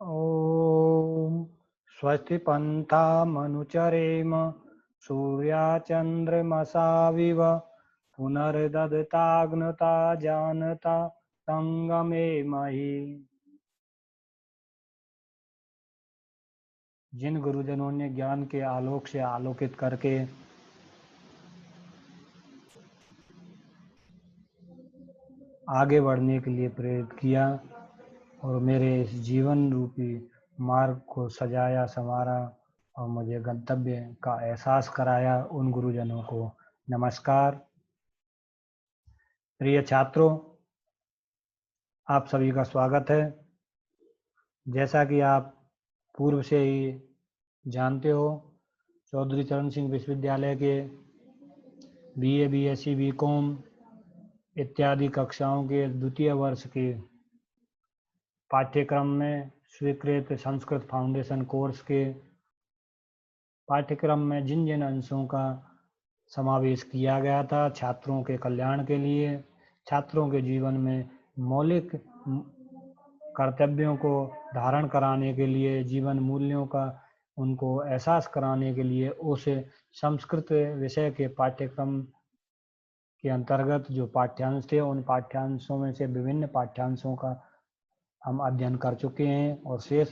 ॐ स्वस्ति पन्थामनुचरेम सूर्याचन्द्रमसाविव पुनर्दत्ताग्नता जानता संगमे महि। जिन गुरुजनों ने ज्ञान के आलोक से आलोकित करके आगे बढ़ने के लिए प्रेरित किया और मेरे इस जीवन रूपी मार्ग को सजाया संवारा और मुझे गंतव्य का एहसास कराया, उन गुरुजनों को नमस्कार। प्रिय छात्रों, आप सभी का स्वागत है। जैसा कि आप पूर्व से ही जानते हो, चौधरी चरण सिंह विश्वविद्यालय के बीए, बीएससी, बीकॉम इत्यादि कक्षाओं के द्वितीय वर्ष के पाठ्यक्रम में स्वीकृत संस्कृत फाउंडेशन कोर्स के पाठ्यक्रम में जिन जिन अंशों का समावेश किया गया था छात्रों के कल्याण के लिए, छात्रों के जीवन में मौलिक कर्तव्यों को धारण कराने के लिए, जीवन मूल्यों का उनको एहसास कराने के लिए, उस संस्कृत विषय के पाठ्यक्रम के अंतर्गत जो पाठ्यांश थे, उन पाठ्यांशों में से विभिन्न पाठ्यांशों का हम अध्ययन कर चुके हैं और शेष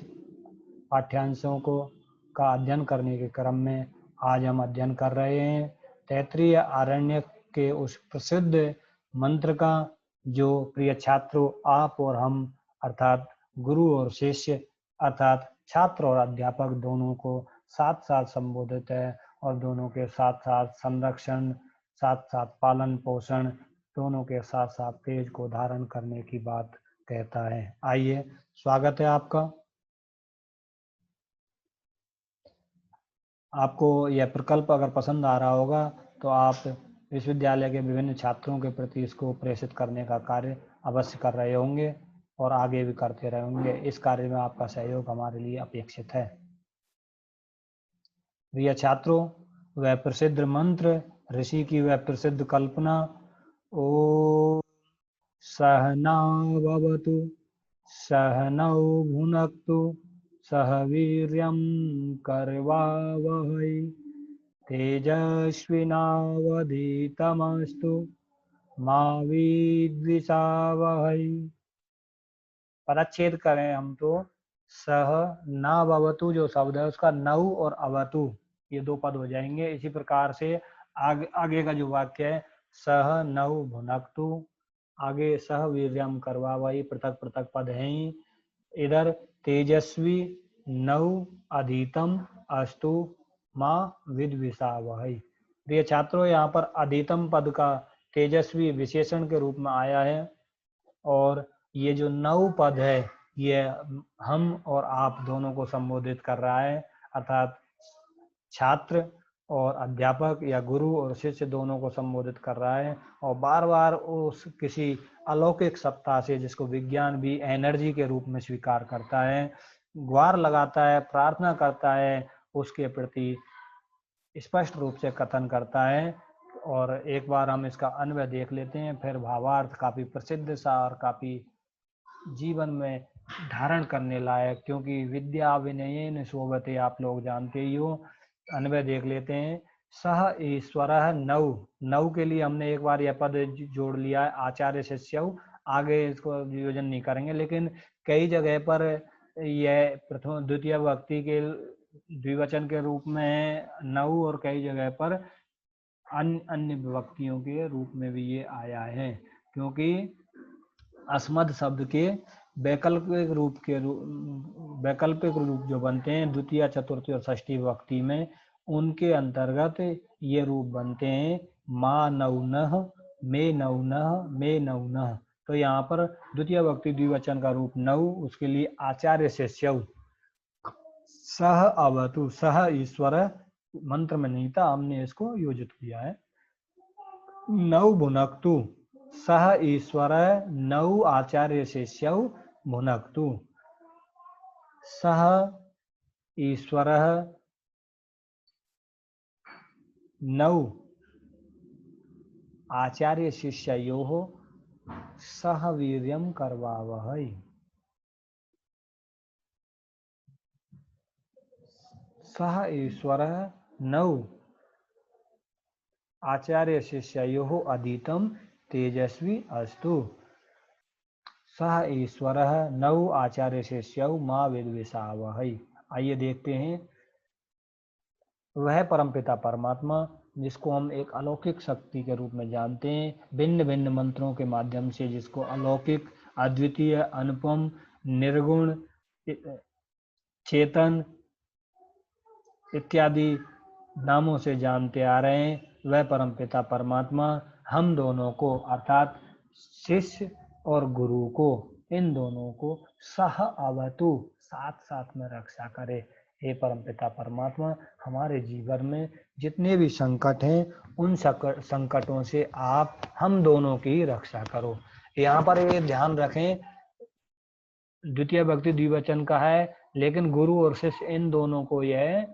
पाठ्यांशों को का अध्ययन करने के क्रम में आज हम अध्ययन कर रहे हैं तैत्तिरीय आरण्यक के उस प्रसिद्ध मंत्र का, जो प्रिय छात्रों आप और हम अर्थात गुरु और शिष्य अर्थात छात्र और अध्यापक दोनों को साथ साथ संबोधित है और दोनों के साथ साथ संरक्षण, साथ साथ पालन पोषण, दोनों के साथ साथ तेज को धारण करने की बात कहता है। आइए, स्वागत है आपका। आपको यह प्रकल्प अगर पसंद आ रहा होगा तो आप विश्वविद्यालय के विभिन्न छात्रों के प्रति इसको प्रेषित करने का कार्य अवश्य कर रहे होंगे और आगे भी करते रहेंगे। इस कार्य में आपका सहयोग हमारे लिए अपेक्षित है। प्रिय छात्रों, वह प्रसिद्ध मंत्र, ऋषि की वह प्रसिद्ध कल्पना, ओ सहनावतु सहनौ भुनक्तु सह वीर्यं करवावहै तेजस्विनावधीतमस्तु मा विद्विषावहै। पदच्छेद करें हम तो सह न भवतु जो शब्द है उसका नौ और अवतु ये दो पद हो जाएंगे। इसी प्रकार से आगे का जो वाक्य है सह नौ भुनक्तु, आगे सह वीर्यम करवावहै, पृथक पृथक पद हैं। इधर तेजस्वी नौ अधीतम अस्तु माँ विद्विषावहै। प्रिय छात्रों, यहाँ पर अधीतम पद का तेजस्वी विशेषण के रूप में आया है और ये जो नौ पद है ये हम और आप दोनों को संबोधित कर रहा है, अर्थात छात्र और अध्यापक या गुरु और शिष्य दोनों को संबोधित कर रहा है और बार बार उस किसी अलौकिक सत्ता से, जिसको विज्ञान भी एनर्जी के रूप में स्वीकार करता है, गुहार लगाता है, प्रार्थना करता है, उसके प्रति स्पष्ट रूप से कथन करता है। और एक बार हम इसका अन्वय देख लेते हैं, फिर भावार्थ काफी प्रसिद्ध सा और काफी जीवन में धारण करने लायक, क्योंकि विद्या विनयेन शोभते, आप लोग जानते ही हो। अन्वय देख लेते हैं। सह ईश्वरः नौ, नौ के लिए हमने एक बार यह पद जोड़ लिया है आचार्य शिष्यौ, आगे इसको योजन नहीं करेंगे, लेकिन कई जगह पर यह प्रथम द्वितीय विभक्ति के द्विवचन के रूप में है नौ और कई जगह पर अन्य विभक्तियों के रूप में भी ये आया है, क्योंकि अस्मद शब्द के वैकल्पिक रूप जो बनते हैं द्वितीय, चतुर्थी और षष्ठी विभक्ति में, उनके अंतर्गत ये रूप बनते हैं मा नौनः, मे नौनः, मे नौनः। तो यहाँ पर द्वितीय विभक्ति द्विवचन का रूप नौ, उसके लिए आचार्य शिष्यौ, सह अवतु, सह ईश्वर मंत्र में नहीं था, हमने इसको योजित किया है। नौ भुनक्तु, सह ईश्वर नौ आचार्य शिष्यौ भुनक्तु, सह ईश्वर नौ आचार्य शिष्ययोः सह वीर्यं करवावहै। सः ईश्वरः नौ आचार्य शिष्ययोः अधीतं तेजस्वी अस्तु। सः ईश्वरः नौ आचार्य शिष्यौ मा विद्विषावहै। आइए देखते हैं, वह परमपिता परमात्मा जिसको हम एक अलौकिक शक्ति के रूप में जानते हैं, भिन्न भिन्न मंत्रों के माध्यम से जिसको अलौकिक, अद्वितीय, अनुपम, निर्गुण, चेतन इत्यादि नामों से जानते आ रहे हैं, वह परमपिता परमात्मा हम दोनों को अर्थात शिष्य और गुरु को, इन दोनों को सह अवतु साथ साथ में रक्षा करे। हे परमपिता परमात्मा, हमारे जीवन में जितने भी संकट हैं उन संकटों से आप हम दोनों की रक्षा करो। यहाँ पर ये ध्यान रखें, द्वितीय भक्ति द्विवचन का है, लेकिन गुरु और शिष्य इन दोनों को यह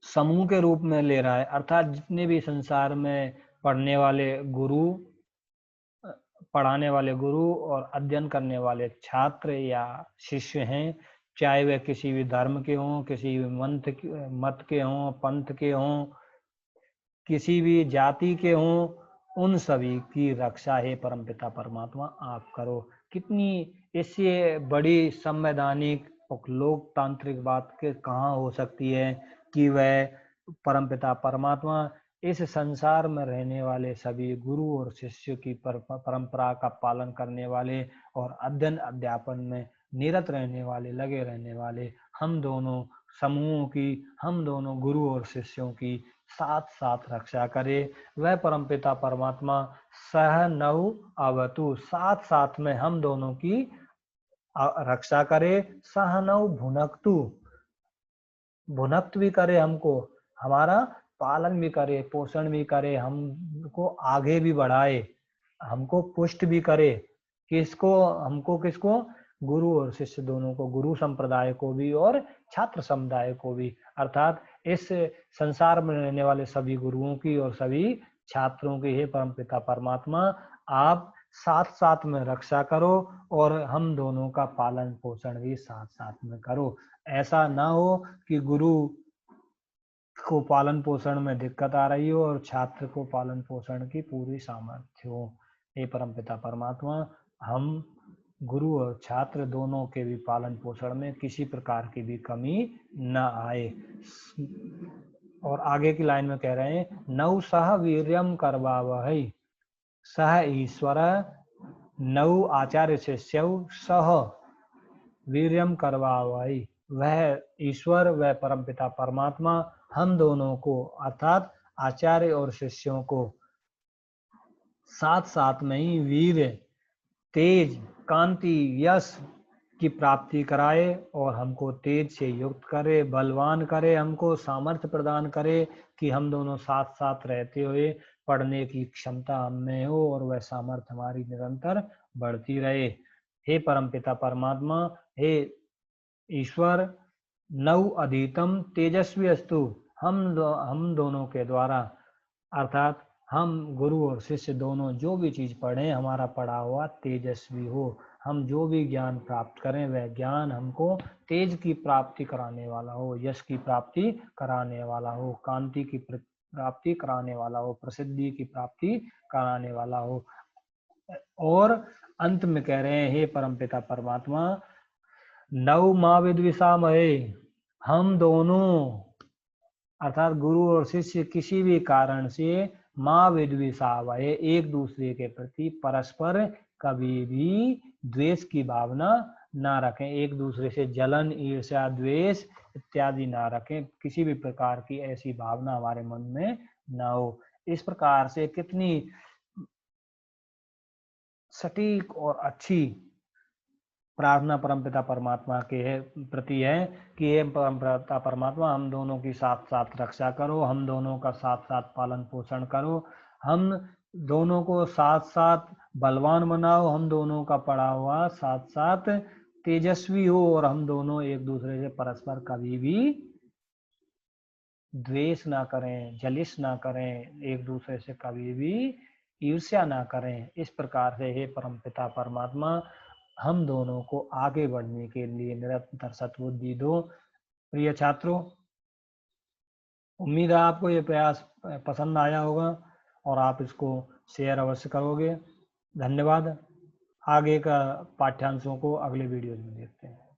समूह के रूप में ले रहा है, अर्थात जितने भी संसार में पढ़ने वाले गुरु, पढ़ाने वाले गुरु और अध्ययन करने वाले छात्र या शिष्य हैं, चाहे वे किसी भी धर्म के हों, किसी भी मत के हों, पंथ के हों, किसी भी जाति के हों, उन सभी की रक्षा है परमपिता परमात्मा आप करो। कितनी इससे बड़ी संवैधानिक और लोकतांत्रिक बात के कहाँ हो सकती है कि वह परमपिता परमात्मा इस संसार में रहने वाले सभी गुरु और शिष्य की परंपरा का पालन करने वाले और अध्ययन अध्यापन में निरत रहने वाले, लगे रहने वाले हम दोनों समूहों की, हम दोनों गुरु और शिष्यों की साथ साथ रक्षा करे। वह परमपिता परमात्मा सह नौ अवतु साथ साथ में हम दोनों की रक्षा करे। सह नौ भुनक्तु भुनक्त भी करे, हमको हमारा पालन भी करे, पोषण भी करे, हमको आगे भी बढ़ाए, हमको पुष्ट भी करे। किसको गुरु और शिष्य दोनों को, गुरु संप्रदाय को भी और छात्र समुदाय को भी, अर्थात इस संसार में रहने वाले सभी गुरुओं की और सभी छात्रों की हे परमपिता परमात्मा आप साथ साथ में रक्षा करो और हम दोनों का पालन पोषण भी साथ साथ में करो। ऐसा ना हो कि गुरु को पालन पोषण में दिक्कत आ रही हो और छात्र को पालन पोषण की पूरी सामर्थ्य हो। हे परमपिता परमात्मा, हम गुरु और छात्र दोनों के भी पालन पोषण में किसी प्रकार की भी कमी न आए। और आगे की लाइन में कह रहे हैं, नौ सह वीर्यम करवावहै सह ईश्वर नौ आचार्य शिष्यौ सह वीर्यम करवावहै। वह ईश्वर, वह परमपिता परमात्मा हम दोनों को अर्थात आचार्य और शिष्यों को साथ साथ में ही वीर, तेज, कांति, यश की प्राप्ति कराए और हमको तेज से युक्त करे, बलवान करे, हमको सामर्थ्य प्रदान करे कि हम दोनों साथ साथ रहते हुए पढ़ने की क्षमता हमें हो और वह सामर्थ्य हमारी निरंतर बढ़ती रहे। हे परमपिता परमात्मा, हे ईश्वर, नौ अधीतम तेजस्वी अस्तु, हम दोनों के द्वारा अर्थात हम गुरु और शिष्य दोनों जो भी चीज पढ़ें हमारा पढ़ा हुआ तेजस्वी हो। हम जो भी ज्ञान प्राप्त करें वह ज्ञान हमको तेज की प्राप्ति कराने वाला हो, यश की प्राप्ति कराने वाला हो, कांति की प्राप्ति कराने वाला हो, प्रसिद्धि की प्राप्ति कराने वाला हो। और अंत में कह रहे हैं, हे परमपिता परमात्मा, नौ माँ विद्विषामहे, हम दोनों अर्थात गुरु और शिष्य किसी भी कारण से माँ विद्विषावहे एक दूसरे के प्रति परस्पर कभी भी द्वेष की भावना ना रखें, एक दूसरे से जलन, ईर्ष्या, द्वेष इत्यादि ना रखें, किसी भी प्रकार की ऐसी भावना हमारे मन में ना हो। इस प्रकार से कितनी सटीक और अच्छी प्रार्थना परमपिता परमात्मा के प्रति है कि हे परमपिता परमात्मा, हम दोनों की साथ साथ रक्षा करो, हम दोनों का साथ साथ पालन पोषण करो, हम दोनों को साथ साथ बलवान बनाओ, हम दोनों का पढ़ा हुआ साथ साथ तेजस्वी हो और हम दोनों एक दूसरे से परस्पर कभी भी द्वेष ना करें, जलिश ना करें, एक दूसरे से कभी भी ईर्ष्या ना करें। इस प्रकार से हे परमपिता परमात्मा, हम दोनों को आगे बढ़ने के लिए निरंतर सद्बुद्धि दो। प्रिय छात्रों, उम्मीद है आपको ये प्रयास पसंद आया होगा और आप इसको शेयर अवश्य करोगे। धन्यवाद। आगे का पाठ्यांशों को अगले वीडियो में देखते हैं।